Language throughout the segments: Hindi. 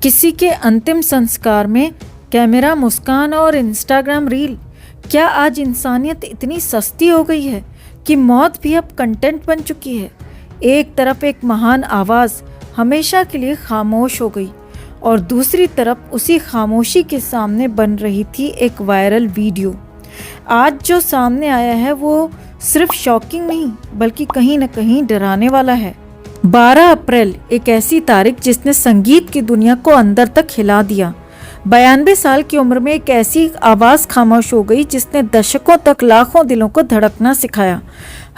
किसी के अंतिम संस्कार में कैमरा, मुस्कान और इंस्टाग्राम रील। क्या आज इंसानियत इतनी सस्ती हो गई है कि मौत भी अब कंटेंट बन चुकी है। एक तरफ एक महान आवाज़ हमेशा के लिए खामोश हो गई और दूसरी तरफ उसी खामोशी के सामने बन रही थी एक वायरल वीडियो। आज जो सामने आया है वो सिर्फ शॉकिंग नहीं बल्कि कहीं न कहीं डराने वाला है। 12 अप्रैल एक ऐसी तारीख जिसने संगीत की दुनिया को अंदर तक हिला दिया। 92 साल की उम्र में एक ऐसी आवाज़ खामोश हो गई जिसने दशकों तक लाखों दिलों को धड़कना सिखाया।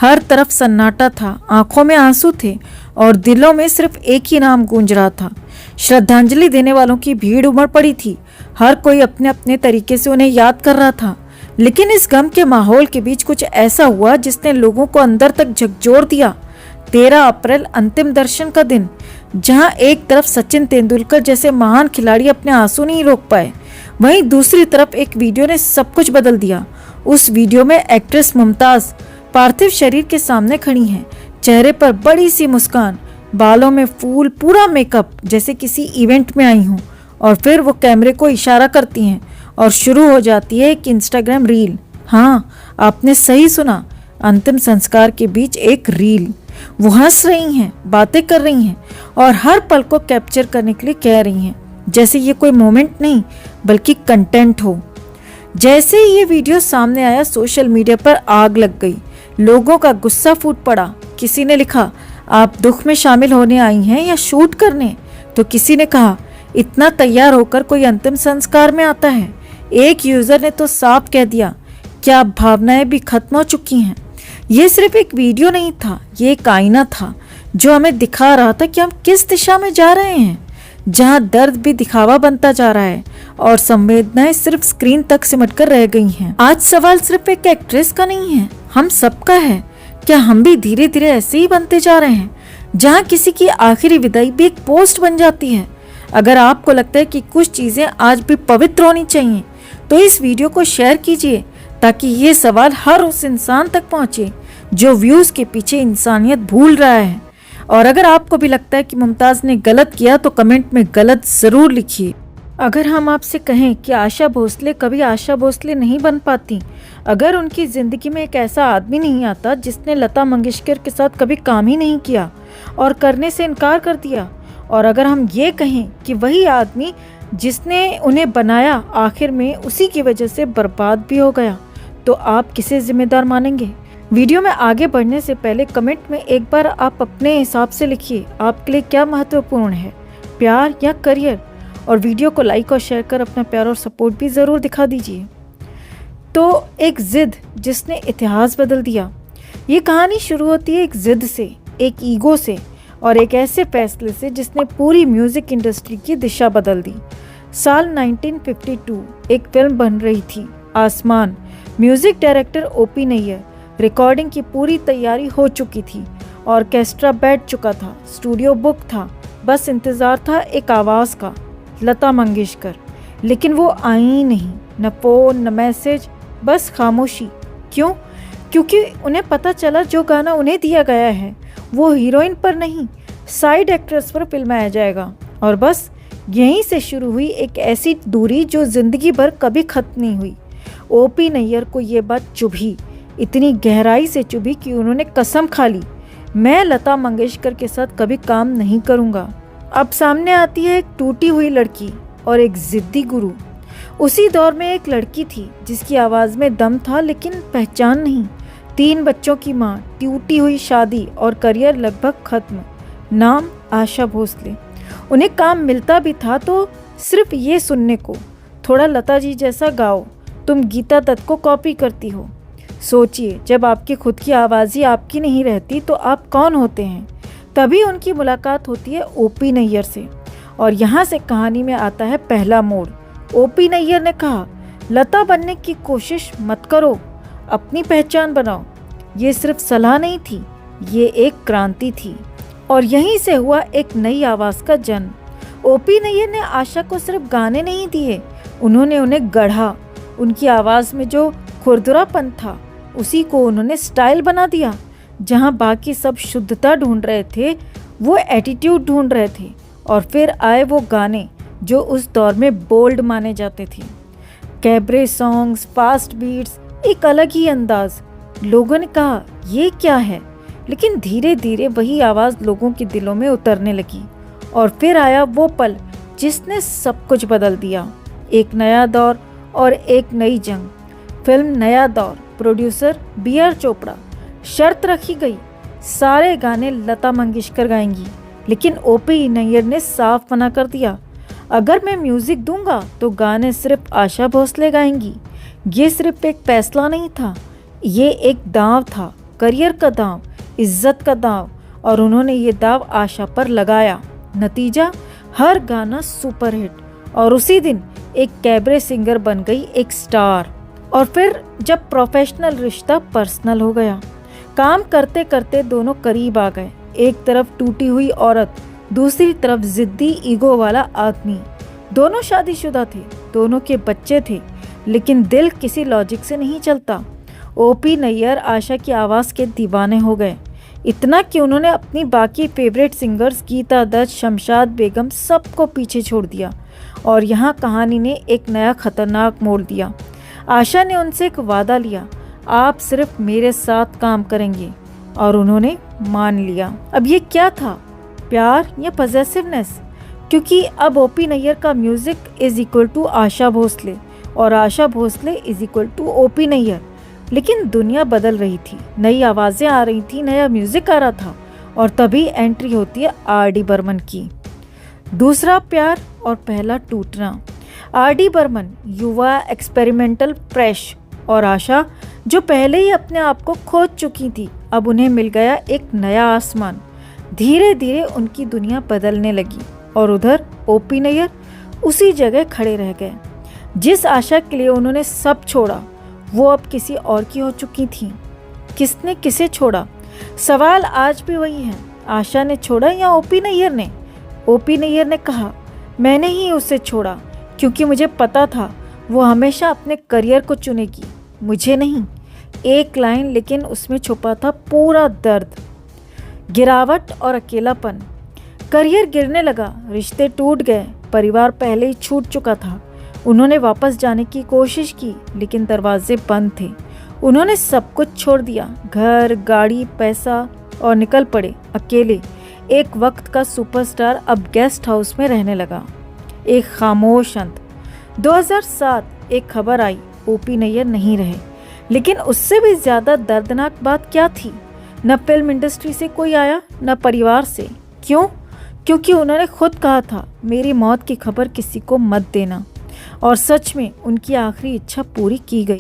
हर तरफ सन्नाटा था, आंखों में आंसू थे और दिलों में सिर्फ एक ही नाम गूंज रहा था। श्रद्धांजलि देने वालों की भीड़ उमड़ पड़ी थी। हर कोई अपने अपने तरीके से उन्हें याद कर रहा था। लेकिन इस गम के माहौल के बीच कुछ ऐसा हुआ जिसने लोगों को अंदर तक झकझोर दिया। 13 अप्रैल अंतिम दर्शन का दिन, जहां एक तरफ सचिन तेंदुलकर जैसे महान खिलाड़ी अपने आंसू नहीं रोक पाए, वहीं दूसरी तरफ एक वीडियो ने सब कुछ बदल दिया। उस वीडियो में एक्ट्रेस मुमताज पार्थिव शरीर के सामने खड़ी हैं, चेहरे पर बड़ी सी मुस्कान, बालों में फूल, पूरा मेकअप जैसे किसी इवेंट में आई हूँ। और फिर वो कैमरे को इशारा करती हैं और शुरू हो जाती है एक इंस्टाग्राम रील। हाँ, आपने सही सुना, अंतिम संस्कार के बीच एक रील। वो हंस रही हैं, बातें कर रही हैं और हर पल को कैप्चर करने के लिए कह रही हैं, जैसे ये कोई मोमेंट नहीं बल्कि कंटेंट हो। जैसे ही ये वीडियो सामने आया, सोशल मीडिया पर आग लग गई। लोगों का गुस्सा फूट पड़ा। किसी ने लिखा, आप दुख में शामिल होने आई हैं या शूट करने? तो किसी ने कहा, इतना तैयार होकर कोई अंतिम संस्कार में आता है? एक यूजर ने तो साफ कह दिया, क्या भावनाएं भी खत्म हो चुकी हैं? ये सिर्फ एक वीडियो नहीं था, ये एक आईना था जो हमें दिखा रहा था कि हम किस दिशा में जा रहे हैं, जहां दर्द भी दिखावा बनता जा रहा है और संवेदनाएं सिर्फ स्क्रीन तक सिमट कर रह गई हैं। आज सवाल सिर्फ एक एक्ट्रेस का नहीं है, हम सबका है। क्या हम भी धीरे धीरे ऐसे ही बनते जा रहे हैं, जहां किसी की आखिरी विदाई भी एक पोस्ट बन जाती है? अगर आपको लगता है कि कुछ चीजें आज भी पवित्र होनी चाहिए, तो इस वीडियो को शेयर कीजिए ताकि ये सवाल हर उस इंसान तक पहुंचे जो व्यूज के पीछे इंसानियत भूल रहा है। और अगर आपको भी लगता है कि मुमताज ने गलत किया तो कमेंट में गलत जरूर लिखिए। अगर हम आपसे कहें कि आशा भोसले कभी आशा भोसले नहीं बन पाती, अगर उनकी जिंदगी में एक ऐसा आदमी नहीं आता जिसने लता मंगेशकर के साथ कभी काम ही नहीं किया और करने से इनकार कर दिया, और अगर हम ये कहें कि वही आदमी जिसने उन्हें बनाया आखिर में उसी की वजह से बर्बाद भी हो गया, तो आप किसे जिम्मेदार मानेंगे? वीडियो में आगे बढ़ने से पहले कमेंट में एक बार आप अपने हिसाब से लिखिए, आपके लिए क्या महत्वपूर्ण है, प्यार या करियर? और वीडियो को लाइक और शेयर कर अपना प्यार और सपोर्ट भी ज़रूर दिखा दीजिए। तो एक जिद जिसने इतिहास बदल दिया। ये कहानी शुरू होती है एक जिद से, एक ईगो से और एक ऐसे फैसले से जिसने पूरी म्यूज़िक इंडस्ट्री की दिशा बदल दी। साल 1952 एक फिल्म बन रही थी, आसमान। Music director OP Nayyar, recording की पूरी तैयारी हो चुकी थी, ऑर्केस्ट्रा बैठ चुका था, स्टूडियो बुक था, बस इंतज़ार था एक आवाज़ का, लता मंगेशकर। लेकिन वो आई नहीं, न फ़ोन न मैसेज, बस खामोशी। क्यों? क्योंकि उन्हें पता चला जो गाना उन्हें दिया गया है वो हीरोइन पर नहीं, साइड एक्ट्रेस पर फिल्माया जाएगा। और बस यहीं से शुरू हुई एक ऐसी दूरी जो ज़िंदगी भर कभी ख़त्म नहीं हुई। ओपी नैयर को ये बात चुभी, इतनी गहराई से चुभी कि उन्होंने कसम खा ली, मैं लता मंगेशकर के साथ कभी काम नहीं करूँगा। अब सामने आती है एक टूटी हुई लड़की और एक ज़िद्दी गुरु। उसी दौर में एक लड़की थी जिसकी आवाज़ में दम था लेकिन पहचान नहीं। 3 बच्चों की माँ, टूटी हुई शादी और करियर लगभग खत्म। नाम आशा भोसले। उन्हें काम मिलता भी था तो सिर्फ ये सुनने को, थोड़ा लता जी जैसा गाओ, तुम गीता दत्त को कॉपी करती हो। सोचिए, जब आपकी खुद की आवाज़ ही आपकी नहीं रहती तो आप कौन होते हैं? तभी उनकी मुलाकात होती है ओपी नैयर से और यहाँ से कहानी में आता है पहला मोड़। ओपी नैयर ने कहा, लता बनने की कोशिश मत करो, अपनी पहचान बनाओ। ये सिर्फ सलाह नहीं थी, ये एक क्रांति थी और यहीं से हुआ एक नई आवाज़ का जन्म। ओपी नैयर ने आशा को सिर्फ गाने नहीं दिए, उन्होंने उन्हें गढ़ा। उनकी आवाज़ में जो खुरदुरापन था उसी को उन्होंने स्टाइल बना दिया। जहां बाकी सब शुद्धता ढूंढ रहे थे, वो एटीट्यूड ढूंढ रहे थे। और फिर आए वो गाने जो उस दौर में बोल्ड माने जाते थे। कैबरे सॉन्ग्स, फास्ट बीट्स, एक अलग ही अंदाज। लोगों ने कहा ये क्या है, लेकिन धीरे धीरे वही आवाज़ लोगों के दिलों में उतरने लगी। और फिर आया वो पल जिसने सब कुछ बदल दिया। एक नया दौर और एक नई जंग। फिल्म नया दौर, प्रोड्यूसर B.R. चोपड़ा। शर्त रखी गई, सारे गाने लता मंगेशकर गाएंगी, लेकिन O.P. नैयर ने साफ मना कर दिया। अगर मैं म्यूजिक दूंगा तो गाने सिर्फ आशा भोसले गाएंगी। ये सिर्फ एक फैसला नहीं था, ये एक दांव था, करियर का दांव, इज्जत का दांव। और उन्होंने ये दांव आशा पर लगाया। नतीजा, हर गाना सुपरहिट। और उसी दिन एक कैबरे सिंगर बन गई एक स्टार। और फिर जब प्रोफेशनल रिश्ता पर्सनल हो गया, काम करते करते दोनों करीब आ गए। एक तरफ टूटी हुई औरत, दूसरी तरफ जिद्दी ईगो वाला आदमी। दोनों शादीशुदा थे, दोनों के बच्चे थे, लेकिन दिल किसी लॉजिक से नहीं चलता। O.P. नैयर आशा की आवाज़ के दीवाने हो गए, इतना कि उन्होंने अपनी बाकी फेवरेट सिंगर्स गीता दत्त, शमशाद बेगम सबको पीछे छोड़ दिया। और यहाँ कहानी ने एक नया खतरनाक मोड़ दिया। आशा ने उनसे एक वादा लिया, आप सिर्फ मेरे साथ काम करेंगे। और उन्होंने मान लिया। अब ये क्या था, प्यार या पॉजेसिवनेस? क्योंकि अब O.P. नैयर का music is equal to Asha Bhosle और Asha Bhosle is equal to O.P. Nayyar. लेकिन दुनिया बदल रही थी, नई आवाज़ें आ रही थी, नया म्यूजिक आ रहा था। और तभी एंट्री होती है R.D. बर्मन की। दूसरा प्यार और पहला टूटना। R.D. बर्मन, युवा, एक्सपेरिमेंटल, फ्रेश। और आशा, जो पहले ही अपने आप को खोज चुकी थी, अब उन्हें मिल गया एक नया आसमान। धीरे धीरे उनकी दुनिया बदलने लगी। और उधर O.P. नैयर उसी जगह खड़े रह गए। जिस आशा के लिए उन्होंने सब छोड़ा, वो अब किसी और की हो चुकी थी। किसने किसे छोड़ा? सवाल आज भी वही है, आशा ने छोड़ा या O.P. नैयर ने? O.P. नैयर ने कहा, मैंने ही उसे छोड़ा, क्योंकि मुझे पता था वो हमेशा अपने करियर को चुनेगी, मुझे नहीं। एक लाइन, लेकिन उसमें छुपा था पूरा दर्द, गिरावट और अकेलापन। करियर गिरने लगा, रिश्ते टूट गए, परिवार पहले ही छूट चुका था। उन्होंने वापस जाने की कोशिश की, लेकिन दरवाजे बंद थे। उन्होंने सब कुछ छोड़ दिया, घर, गाड़ी, पैसा, और निकल पड़े अकेले। एक वक्त का सुपरस्टार अब गेस्ट हाउस में रहने लगा। एक खामोश अंत। 2007 एक खबर आई, O.P. नैयर नहीं रहे। लेकिन उससे भी ज़्यादा दर्दनाक बात क्या थी? न फिल्म इंडस्ट्री से कोई आया, न परिवार से। क्यों? क्योंकि उन्होंने खुद कहा था, मेरी मौत की खबर किसी को मत देना। और सच में उनकी आखिरी इच्छा पूरी की गई।